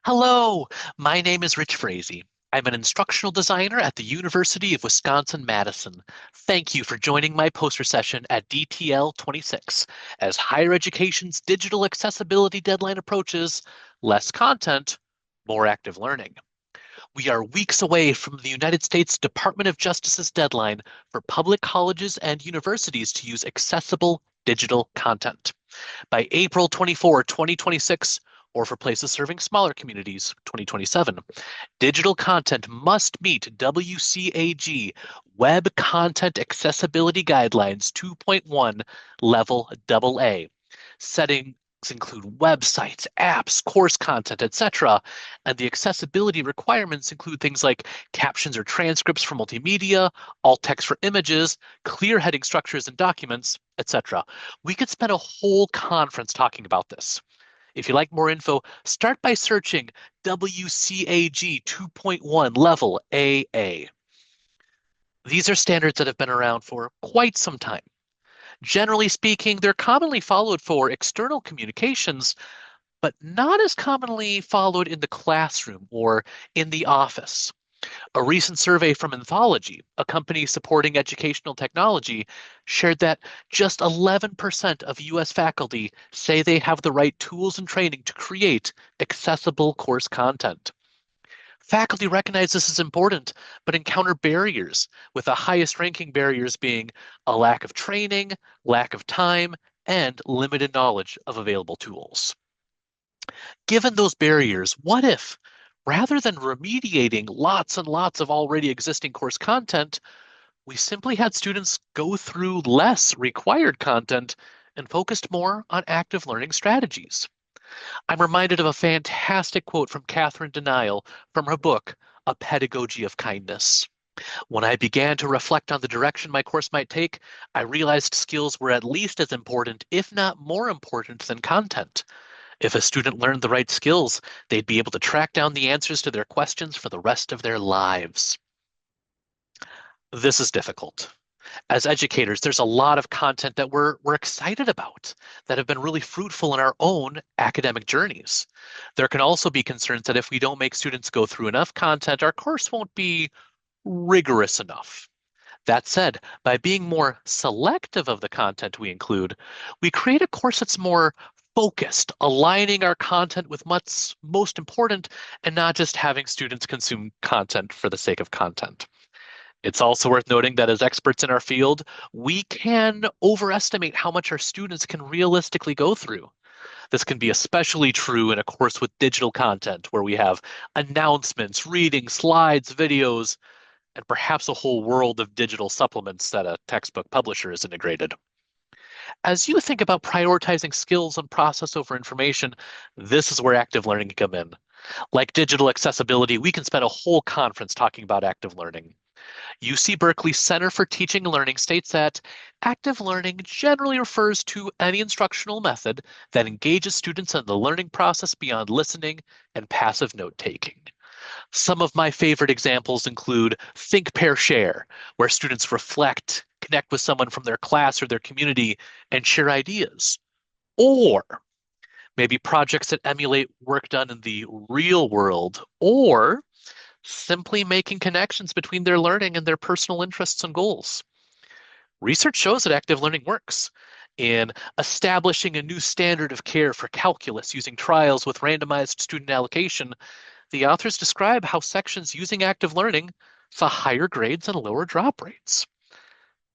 Hello, my name is Rich Frazee. I'm an instructional designer at the University of Wisconsin-Madison. Thank you for joining my poster session at DTL 26. As higher education's digital accessibility deadline approaches, less content, more active learning. We are weeks away from the United States Department of Justice's deadline for public colleges and universities to use accessible digital content. By April 24, 2026, or for places serving smaller communities, 2027, digital content must meet WCAG Web Content Accessibility Guidelines 2.1 Level AA. Settings include websites, apps, course content, etc. And the accessibility requirements include things like captions or transcripts for multimedia, alt text for images, clear heading structures and documents, etc. We could spend a whole conference talking about this. If you'd like more info, start by searching WCAG 2.1 Level AA. These are standards that have been around for quite some time. Generally speaking, they're commonly followed for external communications, but not as commonly followed in the classroom or in the office. A recent survey from Anthology, a company supporting educational technology, shared that just 11% of US faculty say they have the right tools and training to create accessible course content. Faculty recognize this is important, but encounter barriers, with the highest ranking barriers being a lack of training, lack of time, and limited knowledge of available tools. Given those barriers, what if, rather than remediating lots and lots of already existing course content, we simply had students go through less required content and focused more on active learning strategies? I'm reminded of a fantastic quote from Catherine Denial from her book, A Pedagogy of Kindness. When I began to reflect on the direction my course might take, I realized skills were at least as important, if not more important, than content. If a student learned the right skills, they'd be able to track down the answers to their questions for the rest of their lives. This is difficult. As educators, there's a lot of content that we're excited about that have been really fruitful in our own academic journeys. There can also be concerns that if we don't make students go through enough content, our course won't be rigorous enough. That said, by being more selective of the content we include, we create a course that's more focused, aligning our content with what's most important and not just having students consume content for the sake of content. It's also worth noting that as experts in our field, we can overestimate how much our students can realistically go through. This can be especially true in a course with digital content where we have announcements, reading, slides, videos, and perhaps a whole world of digital supplements that a textbook publisher has integrated. As you think about prioritizing skills and process over information, this is where active learning can come in. Like digital accessibility, we can spend a whole conference talking about active learning. UC Berkeley's Center for Teaching and Learning states that active learning generally refers to any instructional method that engages students in the learning process beyond listening and passive note taking. Some of my favorite examples include Think, Pair, Share, where students reflect, connect with someone from their class or their community, and share ideas. Or maybe projects that emulate work done in the real world, or simply making connections between their learning and their personal interests and goals. Research shows that active learning works in establishing a new standard of care for calculus using trials with randomized student allocation. The authors describe how sections using active learning saw higher grades and lower drop rates.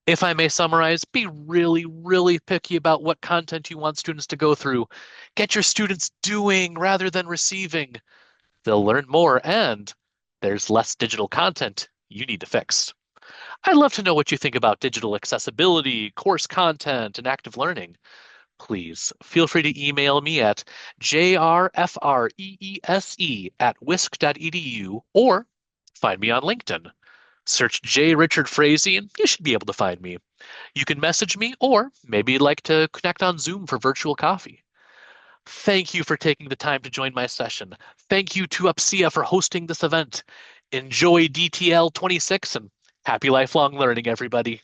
If I may summarize, be really, really picky about what content you want students to go through. Get your students doing rather than receiving. They'll learn more, and there's less digital content you need to fix. I'd love to know what you think about digital accessibility, course content, and active learning. Please feel free to email me at jrfreese@wisc.edu or find me on LinkedIn. Search J. Richard Frazee and you should be able to find me. You can message me or maybe you'd like to connect on Zoom for virtual coffee. Thank you for taking the time to join my session. Thank you to UPSIA for hosting this event. Enjoy DTL 26 and happy lifelong learning, everybody.